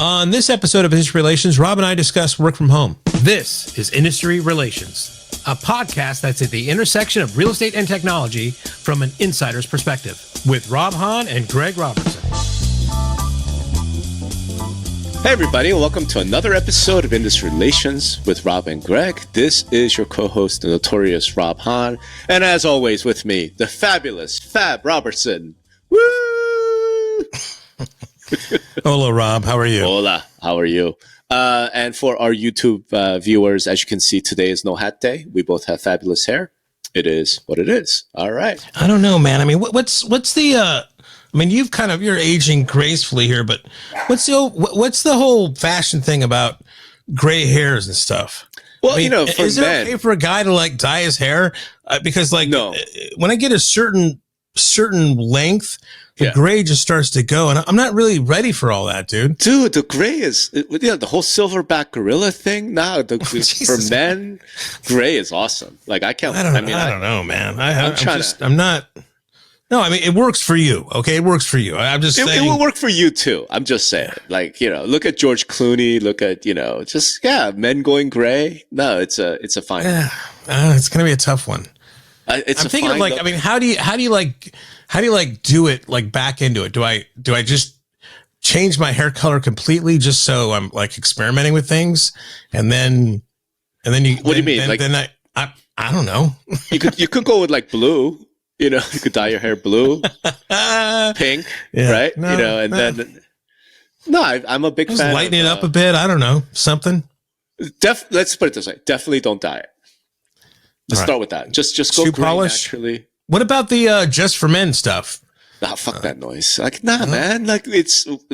On this episode of Industry Relations, Rob and I discuss work from home. This is Industry Relations, a podcast that's at the intersection of real estate and technology from an insider's perspective, with Rob Hahn and Greg Robertson. Hey everybody, welcome to another episode of Industry Relations with Rob and Greg. This is your co-host, the notorious Rob Hahn, and as always with me, the fabulous Fab Robertson. Woo! Hola, Rob. How are you? Hola. How are you? And for our YouTube viewers, as you can see, today is no hat day. We both have fabulous hair. It is what it is. All right. I don't know, man. I mean, what's the? I mean, you're aging gracefully here, but what's the whole fashion thing about gray hairs and stuff? Well, I mean, for is men, it okay for a guy to like dye his hair? Because no. When I get a certain length, the gray just starts to go, and I'm not really ready for all that, dude. Dude, the gray is, the whole silverback gorilla thing. Now, for men, gray is awesome. Like I can't. I don't know, man. I'm not. No, I mean it works for you. Okay, it works for you. I'm just saying it will work for you too. I'm just saying, like look at George Clooney. Look at men going gray. No, it's a fine. Yeah, it's gonna be a tough one. I'm thinking of I mean, how do you do it like back into it? Do I just change my hair color completely just so I'm like experimenting with things, and then you? What do you mean? Then I don't know. You could go with like blue. You could dye your hair blue, pink, right? Then I'm a big fan. Lighten it up a bit. I don't know, something. Let's put it this way: definitely don't dye it. Let's start with that. Just go shoe gray polish. Naturally. What about the just for men stuff? Nah, fuck that noise. Like, man. Like,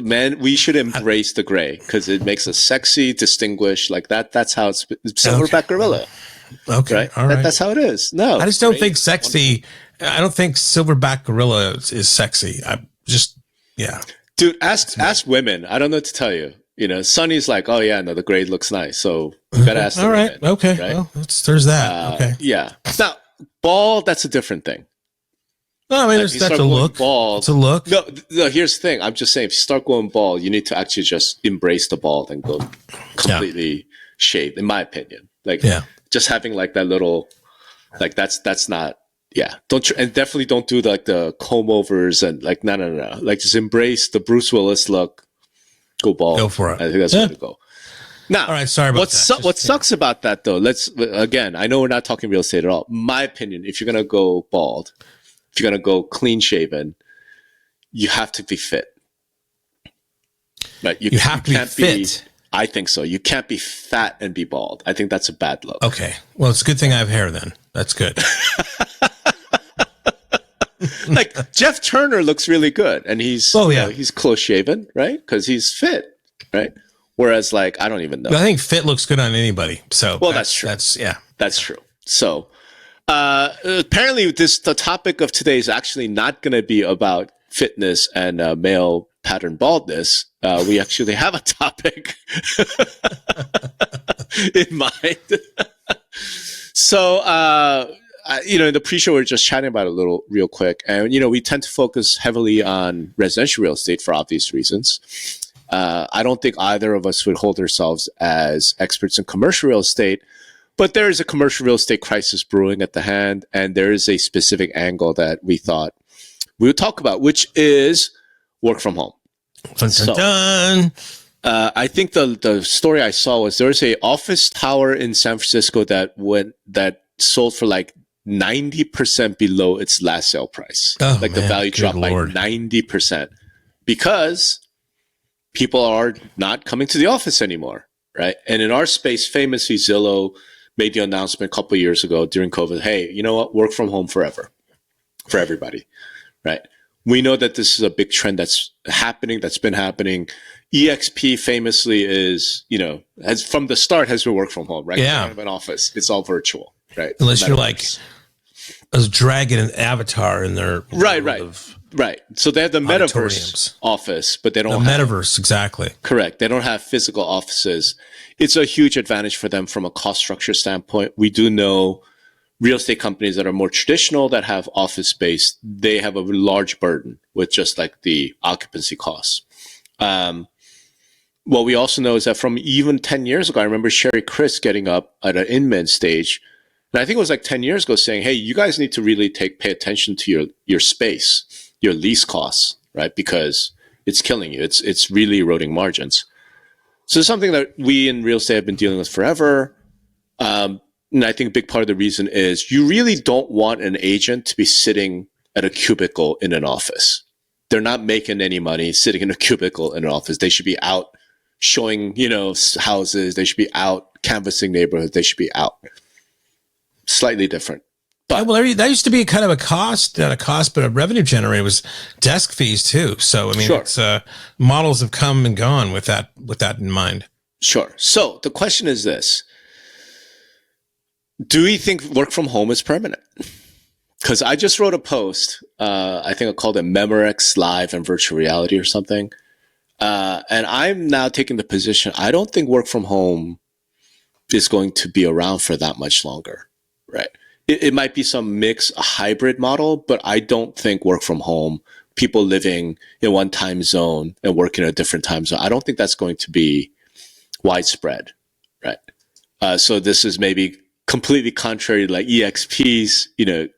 men. We should embrace the gray because it makes us sexy, distinguished. Like that. That's how it's silverback gorilla. Okay, right? All right. That's how it is. No, I just don't think sexy. I don't think silverback gorilla is sexy. Dude, ask women. I don't know what to tell you. Sunny's like, oh yeah, no, the gray looks nice. So you gotta ask. All right, women, okay. Right? Well, there's that. Okay. Yeah. Now, bald, that's a different thing. No, I mean, that's a look. Bald, it's a look. No, here's the thing. I'm just saying, if you start going bald, you need to actually just embrace the bald and go completely shaved, in my opinion. Like, just having like that little, like that's not. Yeah, and definitely don't do like the comb overs and like no. Like just embrace the Bruce Willis look. Go bald. Go for it. I think that's the way to go. Now, all right. Sorry about that. What sucks about that though? Again. I know we're not talking real estate at all. My opinion: if you're gonna go bald, if you're gonna go clean shaven, you have to be fit. Right? You have to be fit. I think so. You can't be fat and be bald. I think that's a bad look. Okay. Well, it's a good thing I have hair then. That's good. Like Jeff Turner looks really good, and he's he's close shaven, right? Because he's fit, right? Whereas, like, I don't even know. I think fit looks good on anybody. So, that's true. That's true. So, apparently, the topic of today is actually not going to be about fitness and male pattern baldness. We actually have a topic in mind. So, in the pre-show, we were just chatting about it a little real quick. And, we tend to focus heavily on residential real estate for obvious reasons. I don't think either of us would hold ourselves as experts in commercial real estate, but there is a commercial real estate crisis brewing at the hand. And there is a specific angle that we thought we would talk about, which is work from home. Dun, dun, dun. I think the story I saw was there was a office tower in San Francisco that sold for like 90% below its last sale price. Oh, the value dropped by 90% because people are not coming to the office anymore, right? And in our space, famously, Zillow made the announcement a couple of years ago during COVID, hey, you know what? Work from home forever for everybody, right? We know that this is a big trend that's been happening. EXP famously is, has from the start has been work from home, right? Yeah. You don't have an office. It's all virtual, right? Unless you're like a dragon and avatar in their right. So they have the metaverse office, but they don't have the metaverse. Exactly. Correct. They don't have physical offices. It's a huge advantage for them from a cost structure standpoint. We do know real estate companies that are more traditional that have office space, they have a large burden with just like the occupancy costs. what we also know is that from even 10 years ago, I remember Sherry Chris getting up at an Inman stage, and I think it was like 10 years ago, saying, hey, you guys need to really pay attention to your space, your lease costs, right? Because it's killing you. It's really eroding margins. So it's something that we in real estate have been dealing with forever. And I think a big part of the reason is you really don't want an agent to be sitting at a cubicle in an office. They're not making any money sitting in a cubicle in an office. They should be out showing, houses. They should be out canvassing neighborhoods. They should be out. Slightly different. But well, that used to be kind of a cost, not a cost, but a revenue generator was desk fees too. So, I mean, sure. It's, models have come and gone with that in mind. Sure. So the question is this. Do we think work from home is permanent? Because I just wrote a post, I think I called it Memorex Live and Virtual Reality or something. And I'm now taking the position, I don't think work from home is going to be around for that much longer, right? It might be some mix, a hybrid model, but I don't think work from home, people living in one time zone and working in a different time zone, I don't think that's going to be widespread, right? So this is maybe completely contrary to like EXP's,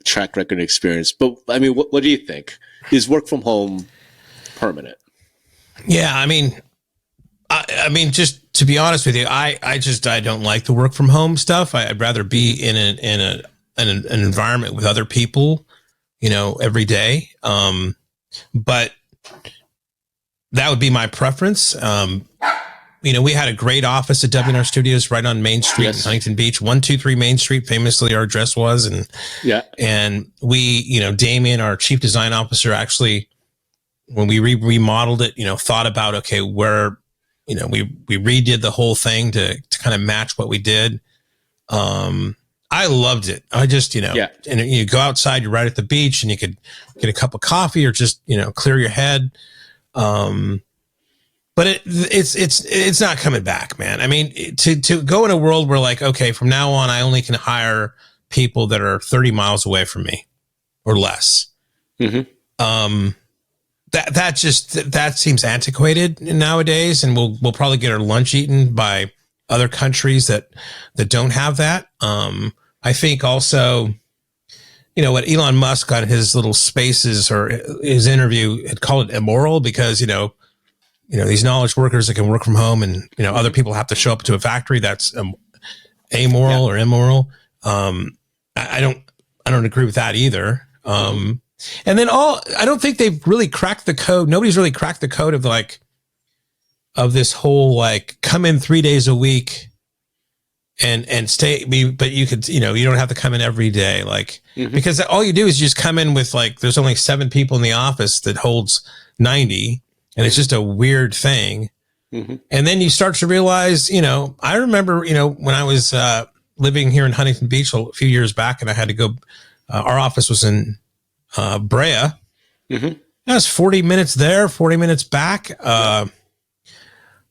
track record and experience. But I mean, what do you think? Is work from home permanent? Yeah, I mean, just to be honest with you, I don't like the work from home stuff. I'd rather be in an environment with other people, every day. But that would be my preference. We had a great office at WNR Studios right on Main Street in Huntington Beach, 123 Main Street, famously our address was. And we, Damien, our chief design officer, actually, when we remodeled it, thought about, okay, where, we redid the whole thing to kind of match what we did. I loved it. I just, and you go outside, you're right at the beach and you could get a cup of coffee or just, clear your head. But it's not coming back, man. I mean, to go in a world where like, okay, from now on, I only can hire people that are 30 miles away from me or less. Mm-hmm. That seems antiquated nowadays. And we'll probably get our lunch eaten by other countries that don't have that. I think also, what Elon Musk on his little spaces or his interview had called it immoral because, these knowledge workers that can work from home and, other people have to show up to a factory. That's amoral or immoral. I don't agree with that either. And then I don't think they've really cracked the code. Nobody's really cracked the code of this whole, like, come in 3 days a week and stay, but you could, you don't have to come in every day. Like, because all you do is you just come in with like, there's only 7 people in the office that holds 90. And it's just a weird thing. Mm-hmm. And then you start to realize, I remember, when I was living here in Huntington Beach a few years back and I had to go, our office was in Brea. Mm-hmm. That was 40 minutes there, 40 minutes back.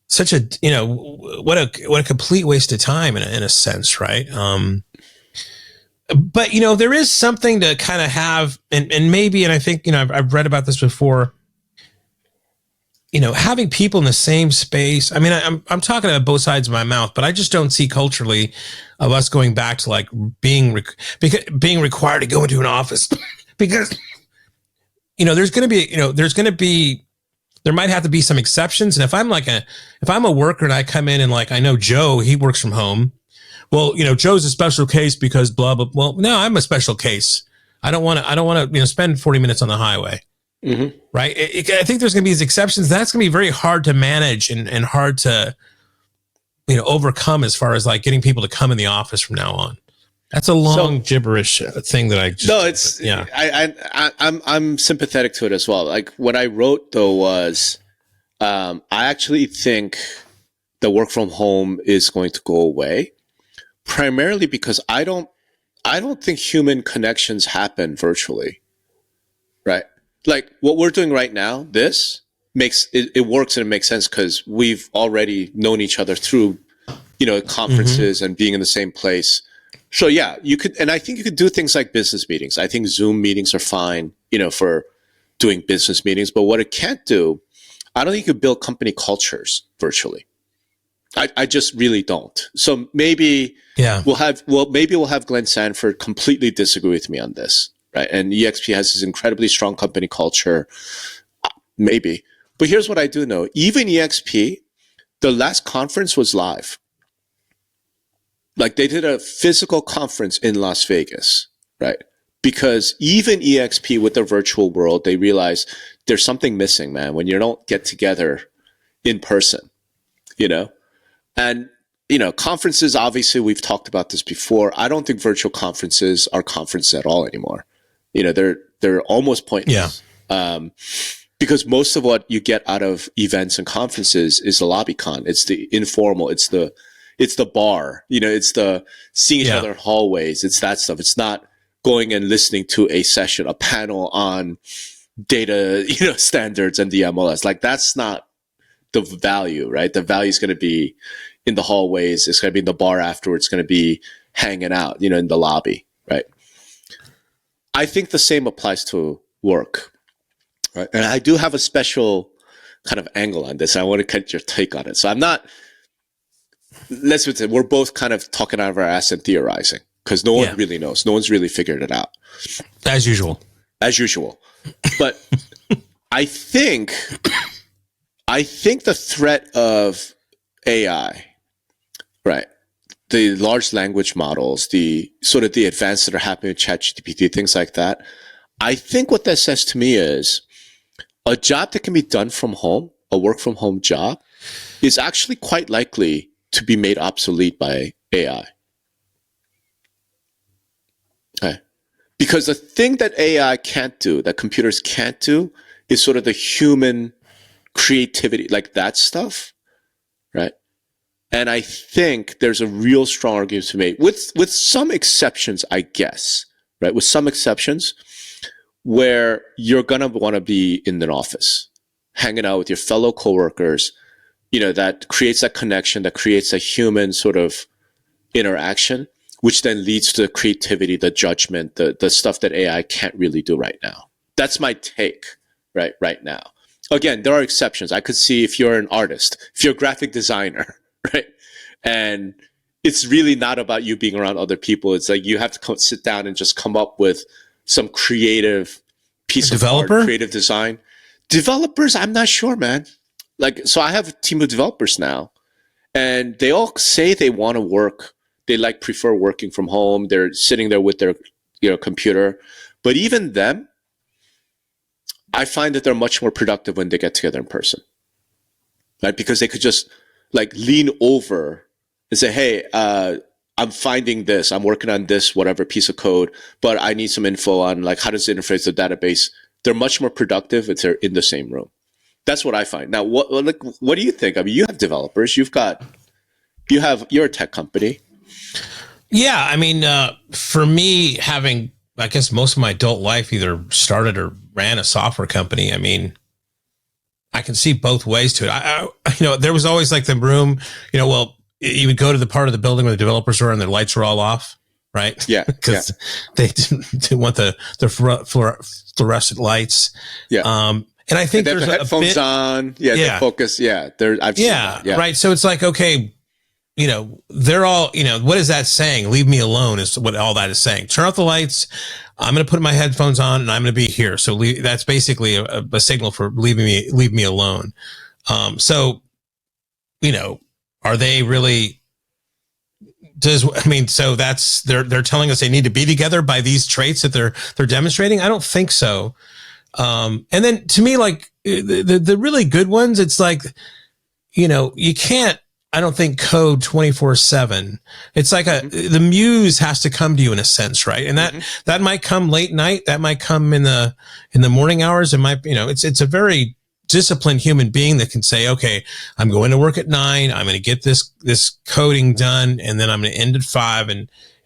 Such a, what a complete waste of time in a sense, right? But, there is something to kind of have, and maybe, and I think, I've read about this before, having people in the same space. I mean, I'm talking about both sides of my mouth, but I just don't see culturally of us going back to like being required to go into an office because, there might have to be some exceptions. And if I'm a worker and I come in and like, I know Joe, he works from home. Well, Joe's a special case because blah, blah. Well, no, I'm a special case. I don't want to, spend 40 minutes on the highway. Mm-hmm. Right. I think there's going to be these exceptions. That's going to be very hard to manage and hard to, overcome as far as like getting people to come in the office from now on. That's a long gibberish thing that I just. No, it's yeah. I'm sympathetic to it as well. Like what I wrote though was, I actually think the work from home is going to go away, primarily because I don't think human connections happen virtually, right? Like what we're doing right now, this makes it works and it makes sense because we've already known each other through, conferences and being in the same place. So yeah, you could, and I think you could do things like business meetings. I think Zoom meetings are fine, for doing business meetings. But what it can't do, I don't think you could build company cultures virtually. I just really don't. So maybe we'll have Glenn Sanford completely disagree with me on this, right? And EXP has this incredibly strong company culture, maybe. But here's what I do know: even EXP, the last conference was live. Like they did a physical conference in Las Vegas, right? Because even EXP with the virtual world, they realize there's something missing, man, when you don't get together in person, you know? And, you know, conferences, obviously, we've talked about this before. I don't think virtual conferences are conferences at all anymore. You know, they're almost pointless. Yeah. Because most of what you get out of events and conferences is the lobby con. It's the informal. It's the bar. You know, it's the seeing each other in hallways. It's that stuff. It's not going and listening to a session, a panel on data, you know, standards and the MLS. Like that's not the value, right? The value is going to be in the hallways. It's going to be in the bar afterwards. It's going to be hanging out, you know, in the lobby, right? I think the same applies to work, right? And I do have a special kind of angle on this. I want to get your take on it. So I'm not, let's say we're both kind of talking out of our ass and theorizing because no one really knows. No one's really figured it out. As usual. But I think the threat of AI, right? The large language models, the sort of the advances that are happening with ChatGPT, things like that. I think what that says to me is a job that can be done from home, a work from home job, is actually quite likely to be made obsolete by AI. Okay. Because the thing that AI can't do, that computers can't do, is sort of the human creativity, like that stuff, right? And I think there's a real strong argument to make, with some exceptions, I guess, right? With some exceptions, where you're gonna want to be in an office, hanging out with your fellow coworkers, you know, that creates that connection, that creates a human sort of interaction, which then leads to the creativity, the judgment, the stuff that AI can't really do right now. That's my take right now. Again, there are exceptions. I could see if you're an artist, if you're a graphic designer, right? And it's really not about you being around other people. It's like you have to sit down and just come up with some creative piece of art, creative design. Developers, I'm not sure, man. Like, so I have a team of developers now, and they all say they want to work. They prefer working from home. They're sitting there with their, you know, computer. But even them, I find that they're much more productive when they get together in person, right? Because they could just like lean over and say, hey, I'm finding this, I'm working on this, whatever piece of code, but I need some info on like, how does it interface the database? They're much more productive if they're in the same room. That's what I find. Now, what do you think? I mean, you have developers, you're a tech company. Yeah. I mean, for me, having, I guess most of my adult life either started or ran a software company. I mean, I can see both ways to it. I you know, there was always like the room, you know, well, you would go to the part of the building where the developers were and their lights were all off, right? Yeah. Because they didn't want the fluorescent lights. Yeah. And I think there's the headphones on. Yeah. They focus. Yeah. I've seen that. Yeah. Right. So it's like, okay, you know, they're all, you know, what is that saying? Leave me alone is what all that is saying. Turn off the lights. I'm going to put my headphones on and I'm going to be here. So that's basically a signal for leave me alone. So, you know, are they really, so that's, they're telling us they need to be together by these traits that they're demonstrating. I don't think so. And then to me, like the really good ones, it's like, you know, you can't, I don't think code 24/7. It's like the muse has to come to you in a sense, right? And that might come late night. That might come in the morning hours. It might, you know, it's a very disciplined human being that can say, okay, I'm going to work at 9. I'm going to get this coding done. And then I'm going to end at 5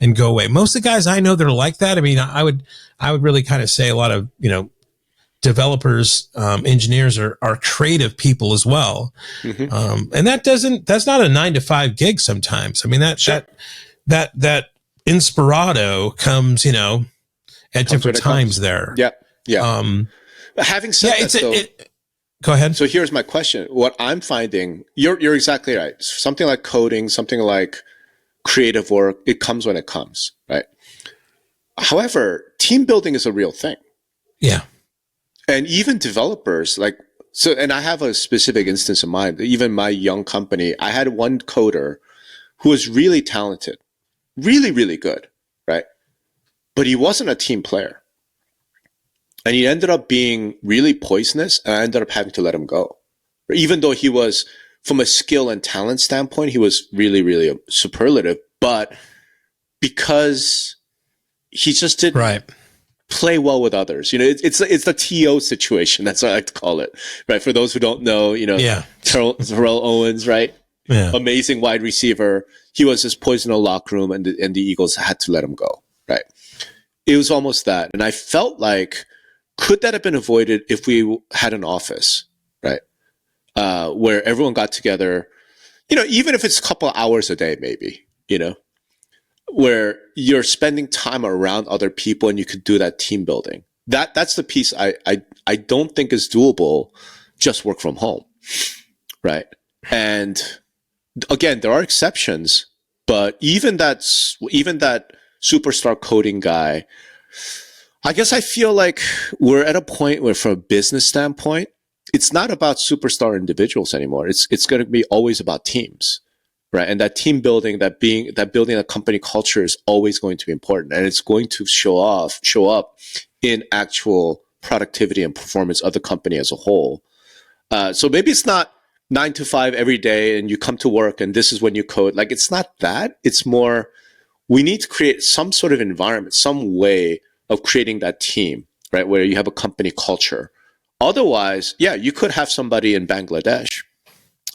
and go away. Most of the guys I know that are like that. I mean, I would really kind of say a lot of, you know, developers, engineers are creative people as well. And that's not a 9 to 5 gig sometimes. I mean, that inspirato comes, you know, at different times there. Yeah. Yeah. Having said that, Go ahead. So here's my question. What I'm finding, you're exactly right. Something like coding, something like creative work, it comes when it comes, right? However, team building is a real thing. Yeah. And even developers, and I have a specific instance in mind. Even my young company, I had one coder who was really talented, really, really good, right? But he wasn't a team player. And he ended up being really poisonous, and I ended up having to let him go. Even though he was, from a skill and talent standpoint, he was really, really superlative. But because he just didn't play well with others. It's the TO situation. That's what I like to call it, right? For those who don't know, Terrell Owens, right? Yeah. Amazing wide receiver. He was just poison in the locker room, and the Eagles had to let him go, right? It was almost that. And I felt like, could that have been avoided if we had an office, right? Where everyone got together, even if it's a couple of hours a day, maybe, where you're spending time around other people and you could do that team building. That's the piece I don't think is doable, just work from home, right? And again, there are exceptions, but even that superstar coding guy, I guess I feel like we're at a point where, from a business standpoint, it's not about superstar individuals anymore. It's going to be always about teams. Right. And that team building, that building a company culture is always going to be important. And it's going to show up in actual productivity and performance of the company as a whole. So maybe it's not 9 to 5 every day and you come to work and this is when you code. Like, it's not that. It's more, we need to create some sort of environment, some way of creating that team, right? Where you have a company culture. Otherwise, yeah, you could have somebody in Bangladesh.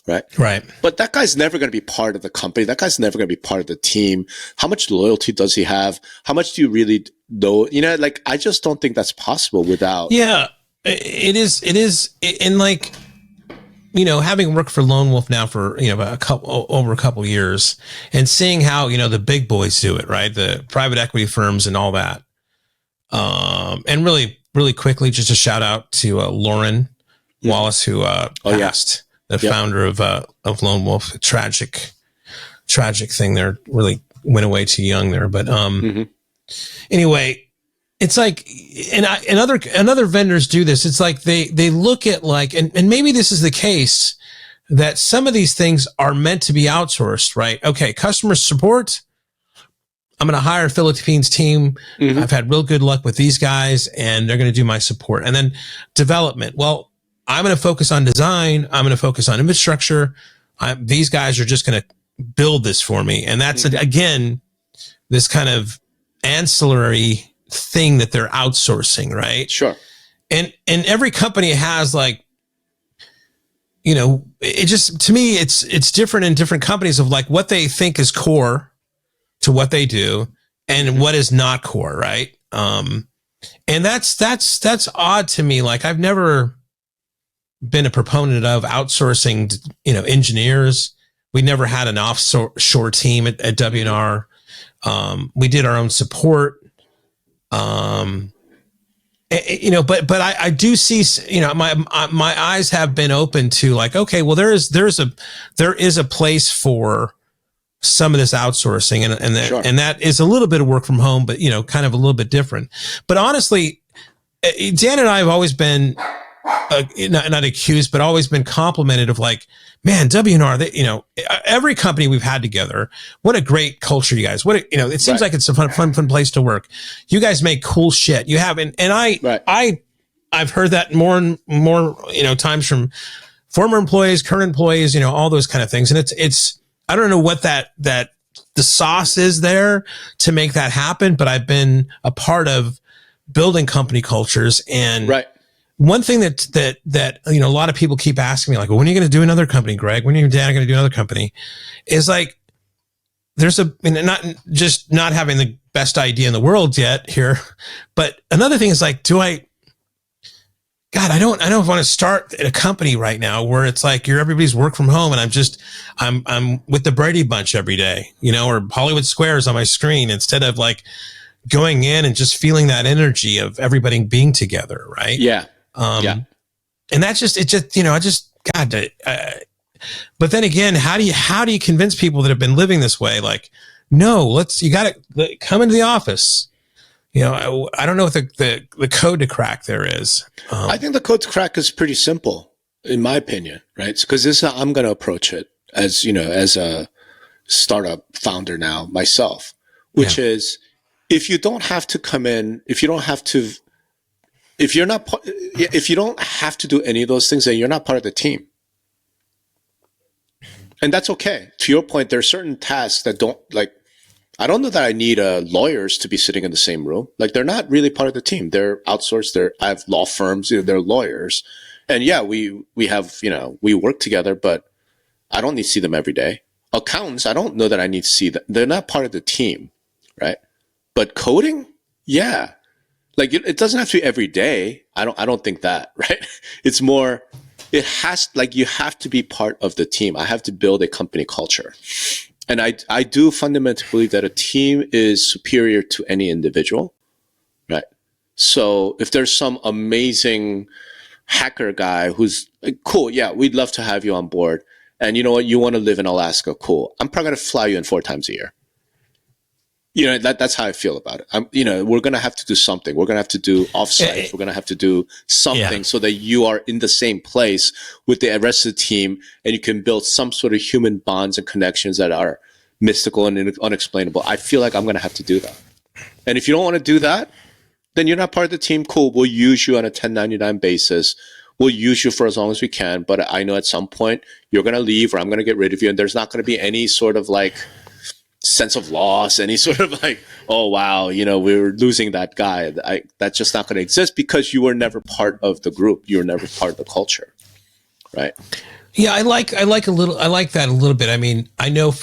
Right. But that guy's never going to be part of the company. That guy's never going to be part of the team. How much loyalty does he have? How much do you really know? I just don't think that's possible without. Yeah, it is. And having worked for Lone Wolf now for, over a couple of years and seeing how, the big boys do it, right? The private equity firms and all that. And really, really quickly, just a shout out to Lauren Wallace, who passed. The founder of Lone Wolf. Tragic thing there. Really went away too young there. But anyway, it's like, and other vendors do this. It's like they look at and maybe this is the case, that some of these things are meant to be outsourced, right? Okay, customer support, I'm going to hire a Philippines team. I've had real good luck with these guys, and they're going to do my support. And then development. Well, I'm going to focus on design. I'm going to focus on infrastructure. These guys are just going to build this for me. And that's, again, this kind of ancillary thing that they're outsourcing, right? Sure. And every company has it just, to me, it's different in different companies of what they think is core to what they do and what is not core, right? And that's odd to me. I've never been a proponent of outsourcing, engineers. We never had an offshore team at WNR. We did our own support. But I do see, my eyes have been open to okay, well, there is a place for some of this outsourcing, and that is a little bit of work from home, but kind of a little bit different. But honestly, Dan and I have always been not accused, but always been complimented of man, WNR, every company we've had together, what a great culture, you guys. It seems like it's a fun place to work. You guys make cool shit. You have, and I've heard that more and more, times from former employees, current employees, all those kind of things. And it's, I don't know what that the sauce is there to make that happen, but I've been a part of building company cultures. And one thing that a lot of people keep asking me, when are you going to do another company, Greg? When are you and Dan going to do another company? Is there's not having the best idea in the world yet here, but another thing is I don't want to start a company right now where it's everybody's work from home and I'm with the Brady Bunch every day, or Hollywood Squares on my screen, instead of going in and just feeling that energy of everybody being together. Right. Yeah. that's just, it just, I just, God, but then again, how do you convince people that have been living this way? Like, no, you got to come into the office. I don't know what the code to crack there is. I think the code to crack is pretty simple, in my opinion, right? Because this is how I'm going to approach it as a startup founder now myself, which is, if you don't have to come in, if you don't have to do any of those things, then you're not part of the team. And that's okay. To your point, there are certain tasks that I don't know that I need lawyers to be sitting in the same room. Like, they're not really part of the team. They're outsourced. I have law firms, they're lawyers. And we have, we work together, but I don't need to see them every day. Accountants, I don't know that I need to see them. They're not part of the team, right? But coding, yeah. Like, it doesn't have to be every day. I don't think that, right? It's more, you have to be part of the team. I have to build a company culture. And I do fundamentally believe that a team is superior to any individual, right? So if there's some amazing hacker guy who's cool, yeah, we'd love to have you on board. And you know what? You want to live in Alaska, cool. I'm probably going to fly you in 4 times a year. That's how I feel about it. We're going to have to do something. We're going to have to do offsite. We're going to have to do something so that you are in the same place with the rest of the team, and you can build some sort of human bonds and connections that are mystical and unexplainable. I feel like I'm going to have to do that. And if you don't want to do that, then you're not part of the team. Cool. We'll use you on a 1099 basis. We'll use you for as long as we can. But I know at some point you're going to leave, or I'm going to get rid of you. And there's not going to be any sort of sense of loss, any sort of oh wow, we were losing that guy. That's just not going to exist, because you were never part of the group. You were never part of the culture, right? Yeah, I like that a little bit. I mean, I know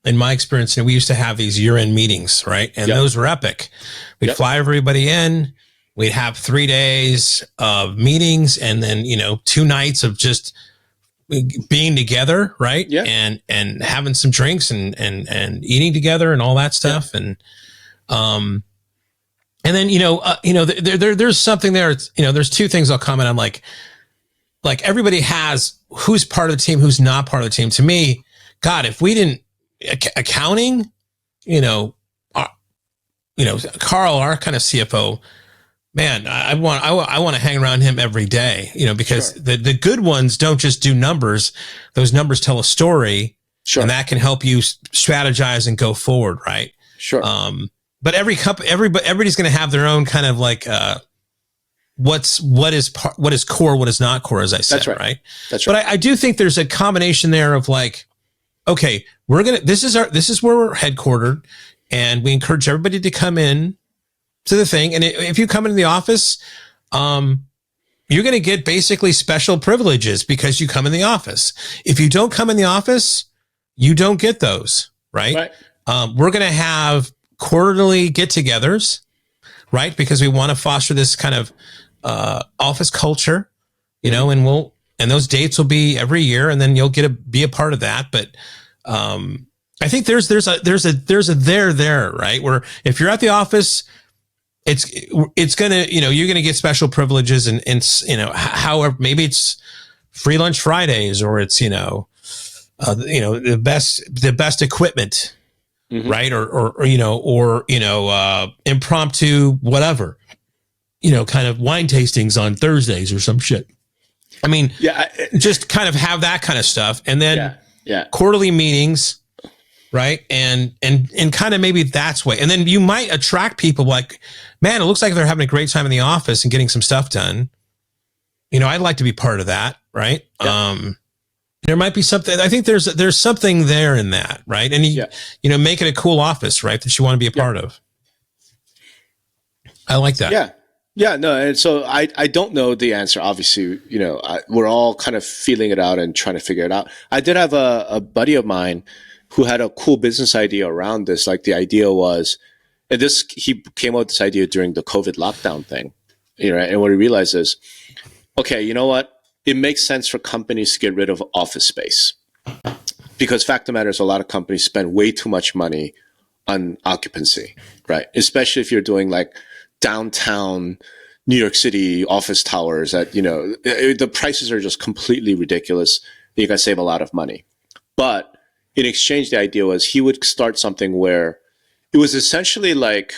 in my experience, we used to have these year-end meetings, right? And those were epic. We'd fly everybody in. We'd have 3 days of meetings, and then 2 nights of just being together, right? Yeah. And having some drinks and eating together and all that stuff. Yeah. And then, there's something there. It's, there's 2 things I'll comment on. Like everybody has who's part of the team, who's not part of the team. To me, God, if we didn't accounting, Carl, our kind of CFO, man, I want to hang around him every day, because the good ones don't just do numbers. Those numbers tell a story, and that can help you strategize and go forward. Right. Sure. But everybody's going to have their own kind of what is core, what is not core, as I said. That's right. That's right. But I do think there's a combination there of okay, this is where we're headquartered, and we encourage everybody to come in to the thing. And if you come into the office, you're going to get basically special privileges because you come in the office. If you don't come in the office, you don't get those, right? We're going to have quarterly get-togethers, right? Because we want to foster this kind of office culture, and those dates will be every year, and then you'll be a part of that. But I think there's a there, right? Where if you're at the office, it's gonna, you're gonna get special privileges, and however, maybe it's free lunch Fridays, or it's the best equipment, right? Or impromptu whatever, kind of wine tastings on Thursdays or some shit. I mean, just kind of have that kind of stuff, and then quarterly meetings. Right. And kind of maybe that's way. And then you might attract people man, it looks like they're having a great time in the office and getting some stuff done. I'd like to be part of that. Right. Yeah. There might be something. I think there's something there in that. Right. And make it a cool office, right, that you want to be a part of. I like that. Yeah. Yeah, no, and so I don't know the answer. Obviously, we're all kind of feeling it out and trying to figure it out. I did have a buddy of mine who had a cool business idea around this. The idea was, and he came up with this idea during the COVID lockdown thing, and what he realized is, okay, you know what? It makes sense for companies to get rid of office space, because fact of the matter is, a lot of companies spend way too much money on occupancy, right? Especially if you're doing downtown, New York City office towers at, the prices are just completely ridiculous. You can save a lot of money. But in exchange, the idea was he would start something where it was essentially like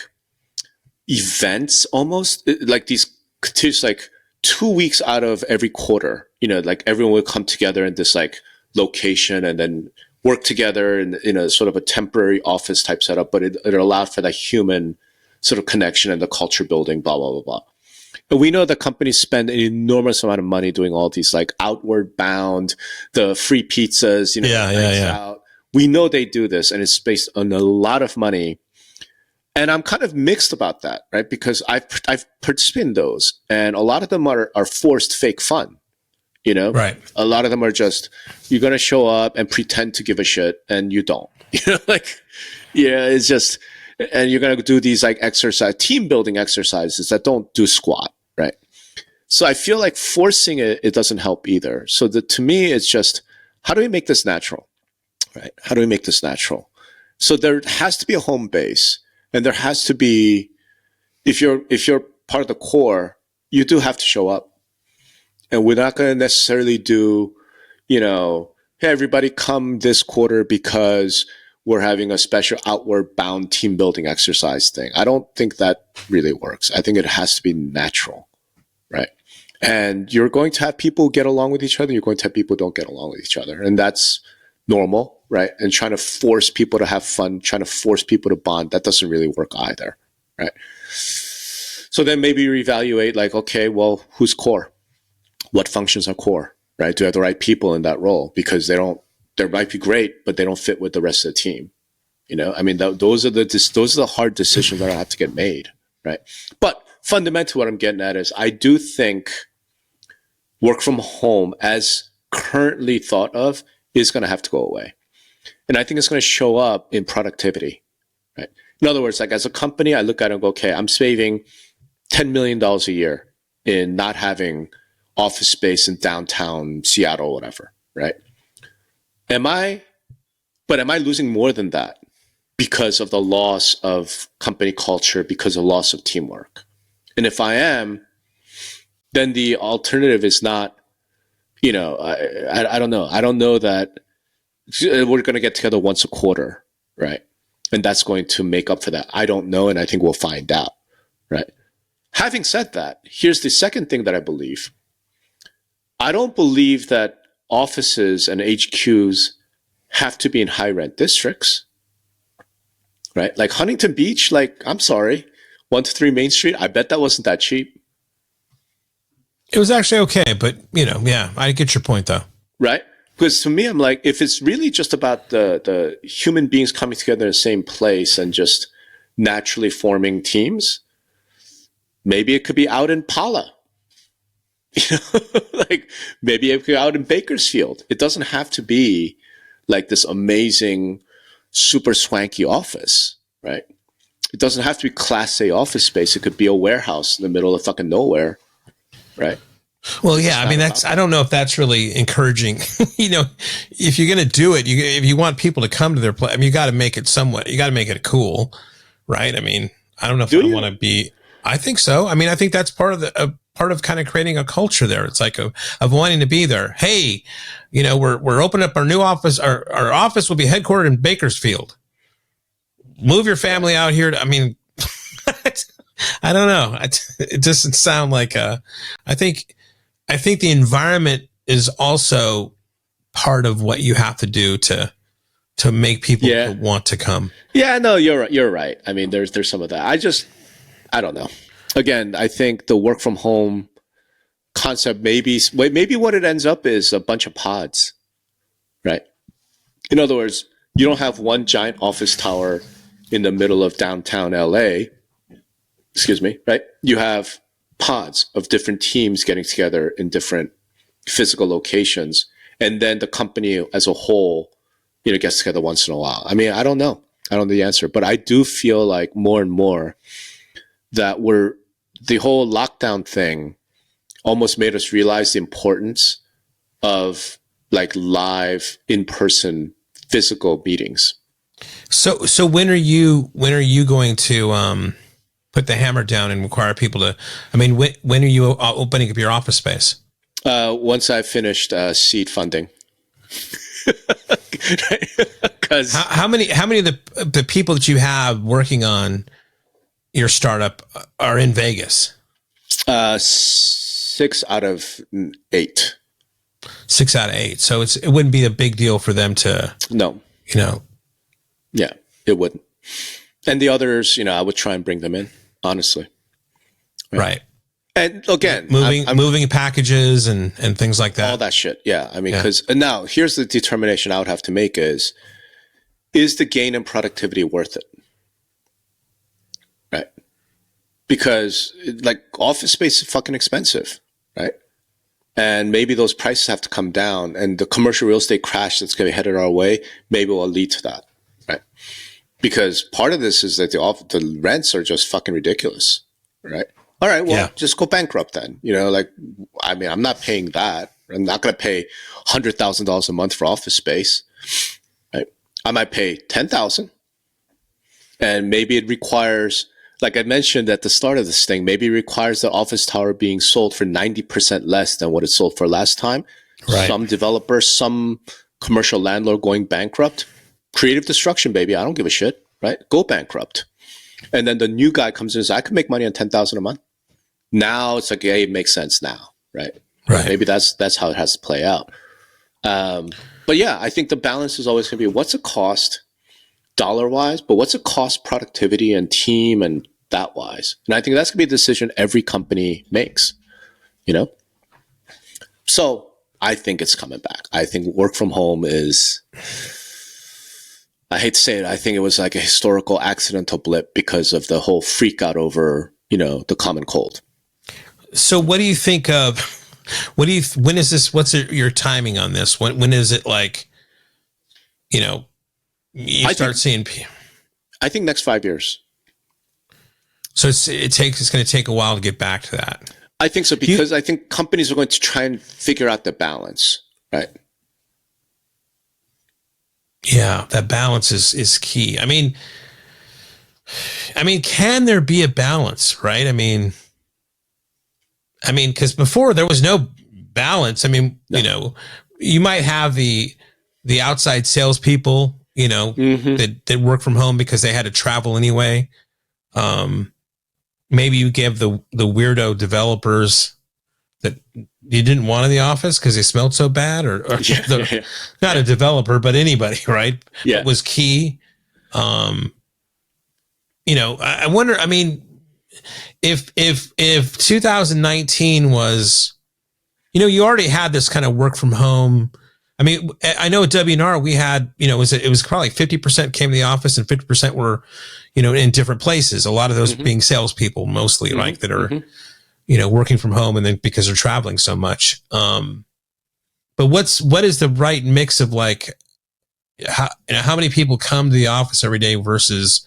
events almost, like these, just like 2 weeks out of every quarter, like everyone would come together in this like location and then work together in a sort of a temporary office type setup, but it allowed for that human sort of connection and the culture building, blah, blah, blah, blah. And we know that companies spend an enormous amount of money doing all these like outward bound, the free pizzas, out. We know they do this, and it's based on a lot of money. And I'm kind of mixed about that, right? Because I've participated in those, and a lot of them are forced fake fun. Right. A lot of them are just, you're going to show up and pretend to give a shit, and you don't. It's just, and you're going to do these like team building exercises that don't do squat, right? So I feel like forcing it doesn't help either. So to me, it's just, how do we make this natural, right? How do we make this natural? So there has to be a home base, and there has to be, if you're part of the core, you do have to show up. And we're not going to necessarily do, hey, everybody come this quarter because we're having a special outward bound team building exercise thing. I don't think that really works. I think it has to be natural, right? And you're going to have people get along with each other. You're going to have people who don't get along with each other. And that's normal, right? And trying to force people to have fun, trying to force people to bond, that doesn't really work either, right? So then maybe you evaluate like, okay, well, who's core? What functions are core, right? Do you have the right people in that role? Because they might be great, but they don't fit with the rest of the team. I mean, those are the hard decisions that have to get made, right? But fundamentally, what I'm getting at is I do think work from home, as currently thought of, is going to have to go away, and I think it's going to show up in productivity, right? In other words, like as a company, I look at it and go, okay, I'm saving $10 million a year in not having office space in downtown Seattle or whatever, right? Am I losing more than that because of the loss of company culture, because of loss of teamwork? And if I am, then the alternative is not, I don't know. I don't know that we're going to get together once a quarter, right? And that's going to make up for that. I don't know, and I think we'll find out, right? Having said that, here's the second thing that I believe. I don't believe that offices and HQs have to be in high rent districts, right? Like Huntington Beach, like, I'm sorry, 123 Main Street, I bet that wasn't that cheap. It was actually okay, but I get your point though. Right? Because to me, I'm like, if it's really just about the human beings coming together in the same place and just naturally forming teams, maybe it could be out in Pala. Like maybe it could be out in Bakersfield. It doesn't have to be like this amazing, super swanky office, right? It doesn't have to be Class A office space. It could be a warehouse in the middle of fucking nowhere, right? Well, yeah, I mean, I don't know if that's really encouraging. If you're going to do it, if you want people to come to their place, I mean, you got to make it cool, right? I mean, I don't know if I want to be, I think so. I mean, I think that's part of kind of creating a culture there. It's like of wanting to be there. Hey, we're opening up our new office. Our office will be headquartered in Bakersfield. Move your family out here. I mean, I don't know. It doesn't sound like I think the environment is also part of what you have to do to make people want to come. Yeah, no, you're right. I mean, there's some of that. I don't know. Again, I think the work from home concept, maybe what it ends up is a bunch of pods, right? In other words, you don't have one giant office tower in the middle of downtown LA. Excuse me, right? You have pods of different teams getting together in different physical locations. And then the company as a whole, gets together once in a while. I mean, I don't know. I don't know the answer, but I do feel like more and more that the whole lockdown thing almost made us realize the importance of like live in-person physical meetings. So when are you going to put the hammer down and require people to? I mean, when are you opening up your office space? Once I've finished seed funding. Because how many of the people that you have working on your startup are in Vegas? 6 out of 8. 6 out of 8. So it wouldn't be a big deal for them to. No. Yeah, it wouldn't. And the others, I would try and bring them in, honestly. Right. And again, moving packages and things like that. All that shit. Yeah. I mean, because now here's the determination I would have to make is the gain in productivity worth it? Right. Because like office space is fucking expensive. Right. And maybe those prices have to come down, and the commercial real estate crash that's going to be headed our way maybe will lead to that. Right. Because part of this is that the rents are just fucking ridiculous. Right. All right, well, just go bankrupt then. I'm not paying that. I'm not going to pay $100,000 a month for office space. Right? I might pay $10,000, and maybe it requires, like I mentioned at the start of this thing, maybe it requires the office tower being sold for 90% less than what it sold for last time. Right. Some developer, some commercial landlord going bankrupt. Creative destruction, baby. I don't give a shit. Right? Go bankrupt. And then the new guy comes in and says, I can make money on $10,000 a month. Now it's like, hey, it makes sense now, right? Right. Maybe that's how it has to play out. But yeah, I think the balance is always going to be what's the cost dollar-wise, but what's the cost productivity and team and that wise? And I think that's going to be a decision every company makes, So I think it's coming back. I think work from home is, I hate to say it, I think it was like a historical accidental blip because of the whole freak out over, the common cold. So what do you think of, when is this, what's your timing on this? When is it like, you start seeing? I think next 5 years. So it's going to take a while to get back to that. I think so, because I think companies are going to try and figure out the balance, right? Yeah, that balance is key. I mean, can there be a balance, right? I mean, because before there was no balance. I mean, no. You might have the outside salespeople, that work from home because they had to travel anyway. Maybe you give the weirdo developers that you didn't want in the office because they smelled so bad, or not a developer, but anybody, right? Yeah, it was key. I wonder. I mean, if 2019 was, you already had this kind of work from home. I mean, I know at WNR we had, it was probably 50% came to the office and 50% were, in different places. A lot of those being salespeople mostly, like that are, working from home, and then because they're traveling so much. But what is the right mix of like, how many people come to the office every day versus,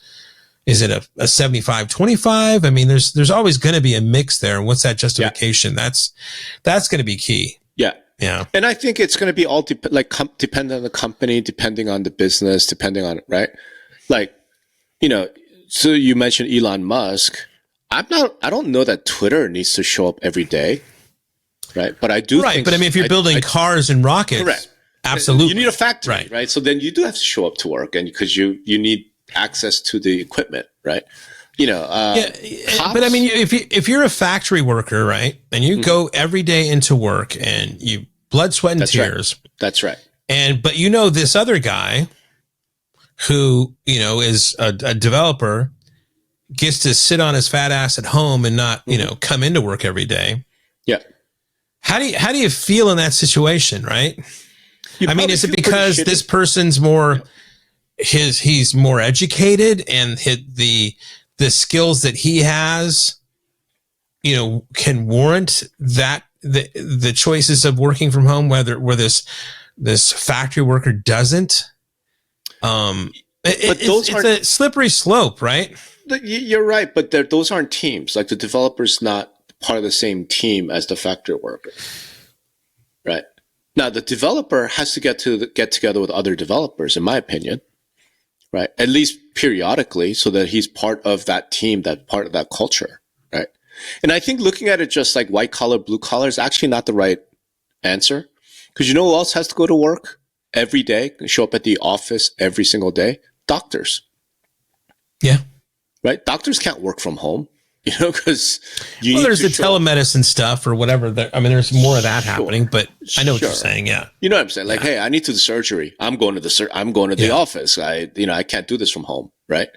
is it a 75-25? I mean, there's always going to be a mix there. And what's that justification? Yeah. That's going to be key. Yeah. Yeah. And I think it's going to be all depending on the company, depending on the business, depending on, right? Like, so you mentioned Elon Musk. I don't know that Twitter needs to show up every day. Right. But I do. Right. But I mean, if you're building cars and rockets, correct. Absolutely. You need a factory, right? So then you do have to show up to work, and because you need access to the equipment, right? But I mean, if you're a factory worker, right, and you go every day into work and you blood, sweat, and tears. Right. That's right. But this other guy who, is a developer gets to sit on his fat ass at home and not, come into work every day. Yeah. How do you feel in that situation, right? I mean, is it because this person's more he's more educated and the skills that he has, can warrant that the choices of working from home, where this factory worker doesn't? It's a slippery slope, right? You're right, but those aren't teams. Like the developer's not part of the same team as the factory worker, right? Now the developer has to get together with other developers, in my opinion, right? At least periodically, so that he's part of that team, that part of that culture, right? And I think looking at it just like white collar, blue collar is actually not the right answer. Because you know who else has to go to work every day, show up at the office every single day? Doctors. Yeah. Right? Doctors can't work from home, because there's the telemedicine stuff or whatever. There's more of that happening, but I know what you're saying. Yeah. You know what I'm saying? Like, hey, I need to do the surgery. I'm going to the office. I can't do this from home. Right.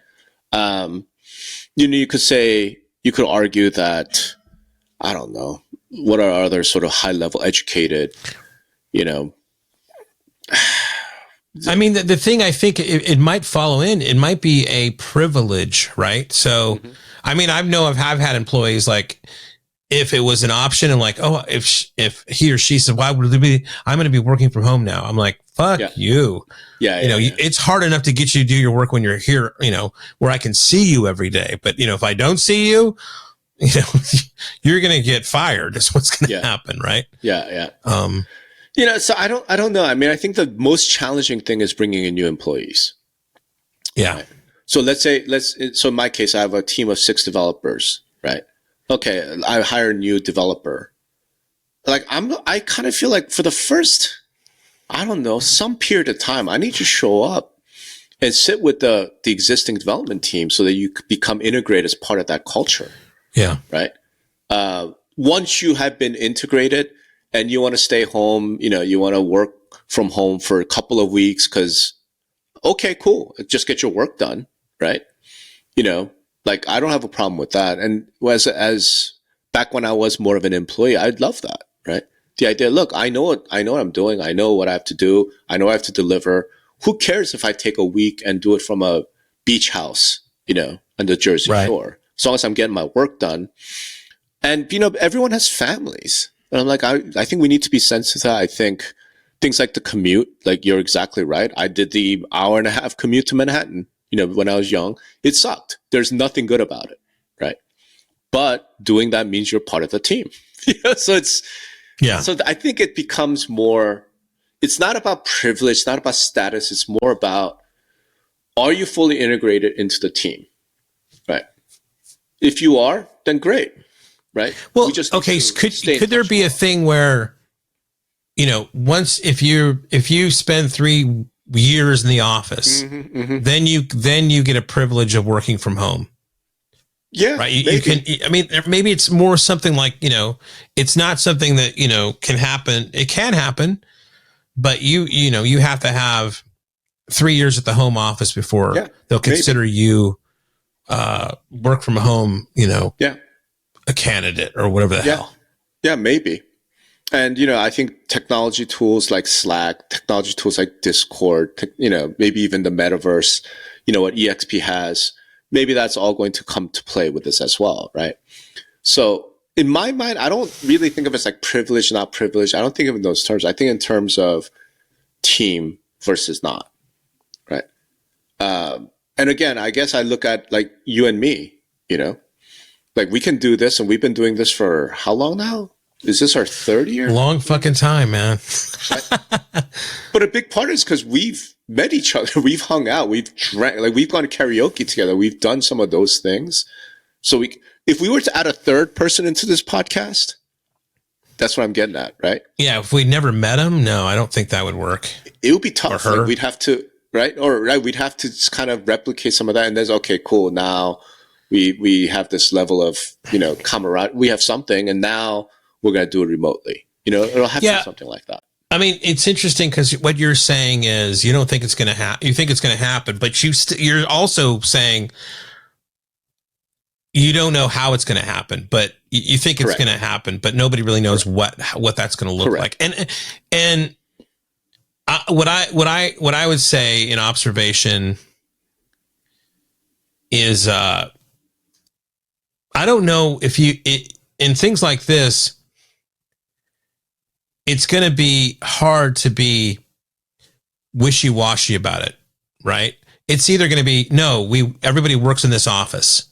You could argue that, I don't know, what are other sort of high level educated, the thing I think it might follow in, it might be a privilege, right? So, I've had employees like, if it was an option and like, oh, if he or she said, why would it be, I'm going to be working from home now. I'm like, fuck you. Yeah. It's hard enough to get you to do your work when you're here, where I can see you every day. But, if I don't see you, you're going to get fired. That's what's going to happen. Right. Yeah. Yeah. So I don't know. I think the most challenging thing is bringing in new employees. Yeah. Right? So so in my case, I have a team of 6 developers, right? Okay. I hire a new developer. Like I kind of feel like for the first, I don't know, some period of time, I need to show up and sit with the existing development team so that you become integrated as part of that culture. Yeah. Right. Once you have been integrated and you want to stay home, you want to work from home for a couple of weeks because, okay, cool. Just get your work done. Right. Like I don't have a problem with that. And as back when I was more of an employee, I'd love that. Right. The idea, look, I know what I'm doing. I know what I have to do. I know I have to deliver. Who cares if I take a week and do it from a beach house, on the Jersey Shore, as long as I'm getting my work done. And, everyone has families. And I'm like, I think we need to be sensitive to that. I think things like the commute, like you're exactly right. I did the 1.5-hour commute to Manhattan, when I was young. It sucked. There's nothing good about it. Right. But doing that means you're part of the team. So so I think it becomes more, it's not about privilege, it's not about status. It's more about, are you fully integrated into the team? Right. If you are, then great. Right. Well, could there be a thing where, once if you spend 3 years in the office, then you get a privilege of working from home. Yeah. Right. You can, maybe it's more something like, it's not something that, can happen. It can happen, but you have to have 3 years at the home office before they'll consider you, work from home, a candidate or whatever the hell. Yeah, maybe. And, I think technology tools like Slack, technology tools like Discord, maybe even the metaverse, what EXP has, maybe that's all going to come to play with this as well, right? So in my mind, I don't really think of it as like privilege, not privilege. I don't think of it in those terms. I think in terms of team versus not, right? And again, I guess I look at like you and me, like we can do this and we've been doing this for how long now? Is this our 3rd year? Long fucking time, man. But a big part is because we've met each other. We've hung out. We've drank, like we've gone to karaoke together. We've done some of those things. So if we were to add a 3rd person into this podcast, that's what I'm getting at, right? Yeah. If we never met him, no, I don't think that would work. It would be tough. Like we'd have to, right? We'd have to just kind of replicate some of that. And there's, okay, cool. Now we have this level of, camaraderie. We have something, and now we're going to do it remotely. It'll have to be something like that. It's interesting because what you're saying is you don't think it's going to happen. You think it's going to happen, but you're also saying you don't know how it's going to happen, but you think it's going to happen, but nobody really knows what that's going to look like. And what I would say in observation is, I don't know if in things like this, it's going to be hard to be wishy-washy about it, right? It's either going to be, no, everybody works in this office.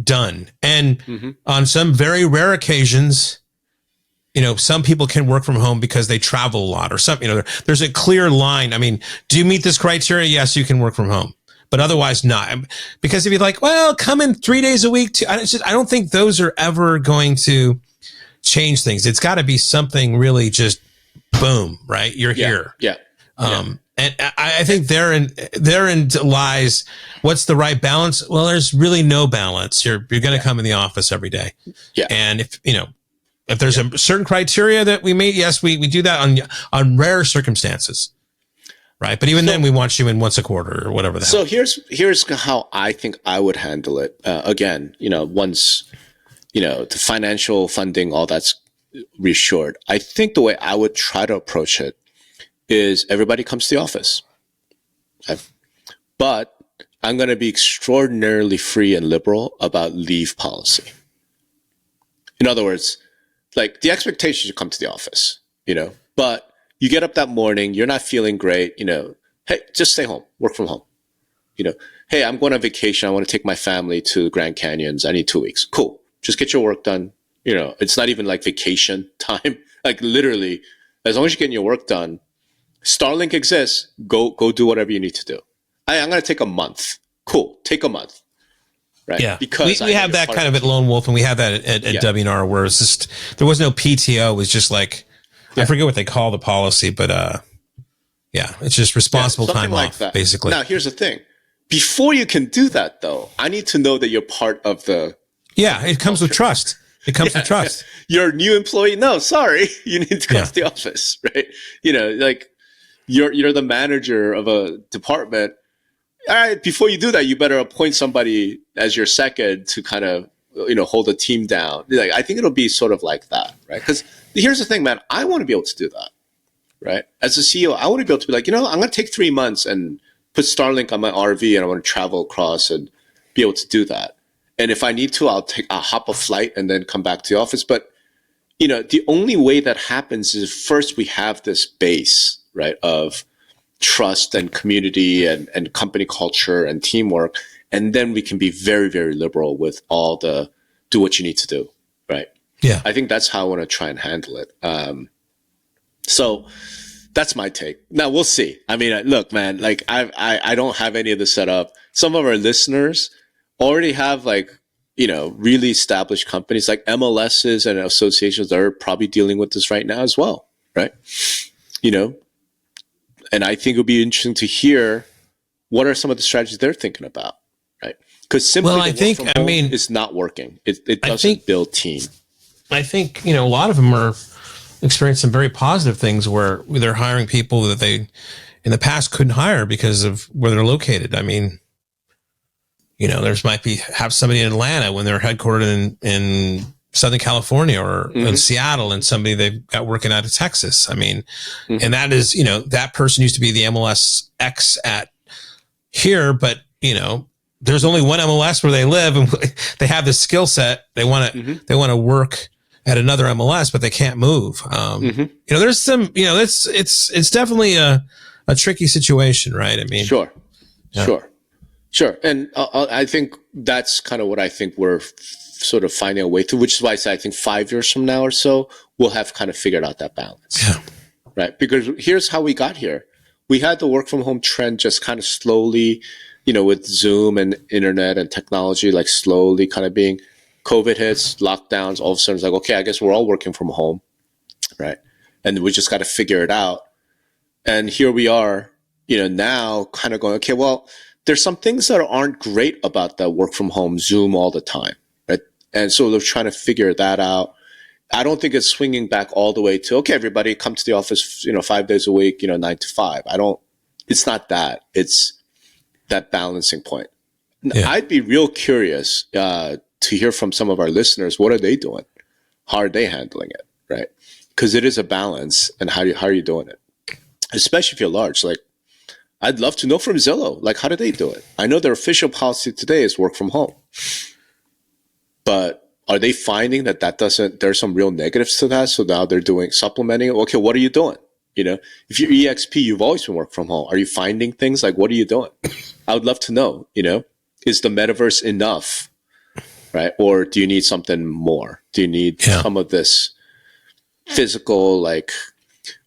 Done. And on some very rare occasions, some people can work from home because they travel a lot or something. There's a clear line. Do you meet this criteria? Yes, you can work from home. but otherwise not. Because if you're like, well, come in 3 days a week, I don't think those are ever going to change things. It's got to be something really just boom, right? You're here. Yeah. And I think therein lies what's the right balance. Well, there's really no balance. You're going to come in the office every day. Yeah. And if there's a certain criteria that we meet, yes, we do that on rare circumstances. Right. But even then we want you in once a quarter or whatever the hell. So here's how I think I would handle it. Again, once, the financial funding, all that's reassured. I think the way I would try to approach it is everybody comes to the office. Okay? But I'm going to be extraordinarily free and liberal about leave policy. In other words, like the expectation is you come to the office, but you get up that morning, you're not feeling great, hey, just stay home, work from home. Hey, I'm going on vacation. I want to take my family to Grand Canyons. I need 2 weeks. Cool. Just get your work done. It's not even like vacation time. Like literally, as long as you're getting your work done, Starlink exists. Go do whatever you need to do. I'm going to take a month. Cool. Take a month. Right. Yeah. Because we have that kind of at Lone Wolf, and we have that at WNR where it's just, there was no PTO. It was just like, I forget what they call the policy, but it's just responsible time like off, that. Basically. Now, here's the thing. Before you can do that, though, I need to know that you're part of the. Yeah, it comes with trust. It comes with trust. You're a new employee. No, sorry, you need to come to the office, right? Like you're the manager of a department. All right, before you do that, you better appoint somebody as your second to kind of hold the team down. Like I think it'll be sort of like that, right? Because here's the thing, man. I want to be able to do that, right? As a CEO, I want to be able to be like, I'm going to take 3 months and put Starlink on my RV, and I want to travel across and be able to do that. And if I need to, I'll hop a flight and then come back to the office. But the only way that happens is first we have this base, right, of trust and community and company culture and teamwork. And then we can be very, very liberal with all the do what you need to do. Right. Yeah. I think that's how I want to try and handle it. So that's my take. Now we'll see. I mean, look, man, like I don't have any of this set up. Some of our listeners already have really established companies like MLSs and associations that are probably dealing with this right now as well. Right. And I think it'll be interesting to hear what are some of the strategies they're thinking about. Right. Because simply it's not working. It doesn't build team. I think, a lot of them are experiencing some very positive things where they're hiring people that they in the past couldn't hire because of where they're located. I mean, there's have somebody in Atlanta when they're headquartered in Southern California or in Seattle, and somebody they've got working out of Texas. I mean, and that is, that person used to be the MLS X at here, but there's only one MLS where they live, and they have the skill set. They want to work at another MLS, but they can't move. There's some, it's definitely a tricky situation, right? I mean, Sure. And I think that's kind of what I think we're sort of finding a way through, which is why I say I think 5 years from now or so, we'll have kind of figured out that balance. Yeah. Right. Because here's how we got here. We had the work from home trend just kind of slowly, with Zoom and internet and technology, like slowly kind of being COVID hits, lockdowns, all of a sudden it's like, okay, I guess we're all working from home. Right. And we just got to figure it out. And here we are, now kind of going, okay, well, there's some things that aren't great about that work from home Zoom all the time, right? And so they're trying to figure that out. I don't think it's swinging back all the way to, okay, everybody come to the office, 5 days a week, 9 to 5. It's not that. It's that balancing point. Yeah. I'd be real curious to hear from some of our listeners. What are they doing? How are they handling it, right? Because it is a balance, and how are you doing it? Especially if you're large, like, I'd love to know from Zillow, like, how do they do it? I know their official policy today is work from home. But are they finding that there's some real negatives to that? So now they're supplementing it. Okay, what are you doing? If you're EXP, you've always been work from home. Are you finding things like, what are you doing? I would love to know, is the metaverse enough, right? Or do you need something more? Do you need some of this physical, like,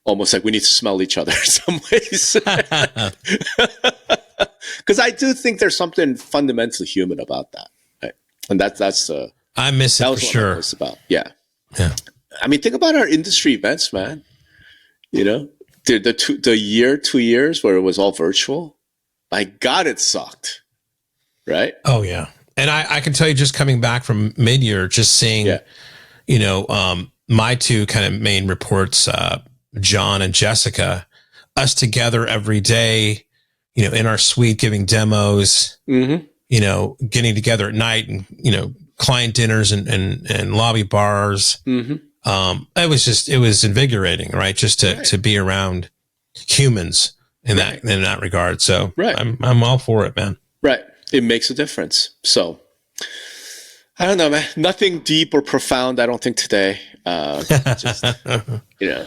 almost like we need to smell each other in some ways? Because I do think there's something fundamentally human about that, right? And that's I miss it that for was what sure. it's about. Yeah. Yeah. I mean, think about our industry events, man. You know, the 2 years where it was all virtual. My God, it sucked. Right. Oh yeah. And I can tell you, just coming back from mid-year, just seeing, you know, my two kind of main reports, John and Jessica, us together every day, you know, in our suite, giving demos, Mm-hmm. you know, getting together at night and, you know, client dinners and lobby bars. Mm-hmm. It was invigorating, right? Just to be around humans in that regard. So I'm all for it, man. Right. It makes a difference. So I don't know, man. Nothing deep or profound, I don't think, today. Just, you know,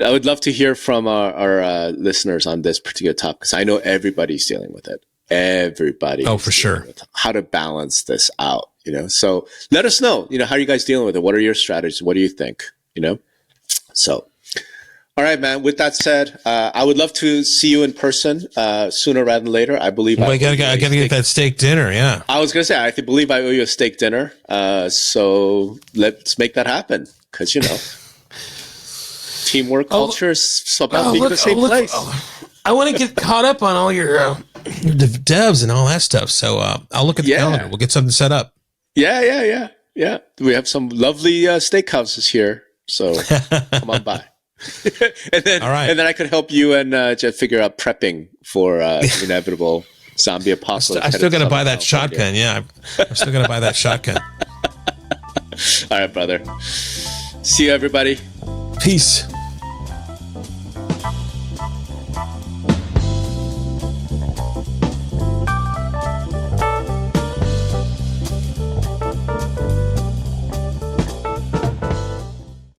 I would love to hear from our listeners on this particular topic, because I know everybody's dealing with it. Everybody. Oh, for sure. How to balance this out, you know? So let us know, you know, how are you guys dealing with it? What are your strategies? What do you think? You know? So, all right, man. With that said, I would love to see you in person sooner rather than later. I believe I gotta get that steak dinner. Yeah. I was gonna say, I believe I owe you a steak dinner. So let's make that happen, because, you know, teamwork culture is about being in the same place. I want to get caught up on all your devs and all that stuff. So I'll look at the calendar. We'll get something set up. Yeah. We have some lovely steakhouses here, so come on by. And then, all right. And then I could help you and Jeff figure out prepping for inevitable zombie apocalypse. I still got to buy that shotgun. Yeah, I'm still going to buy that shotgun. All right, brother. See you, everybody. Peace.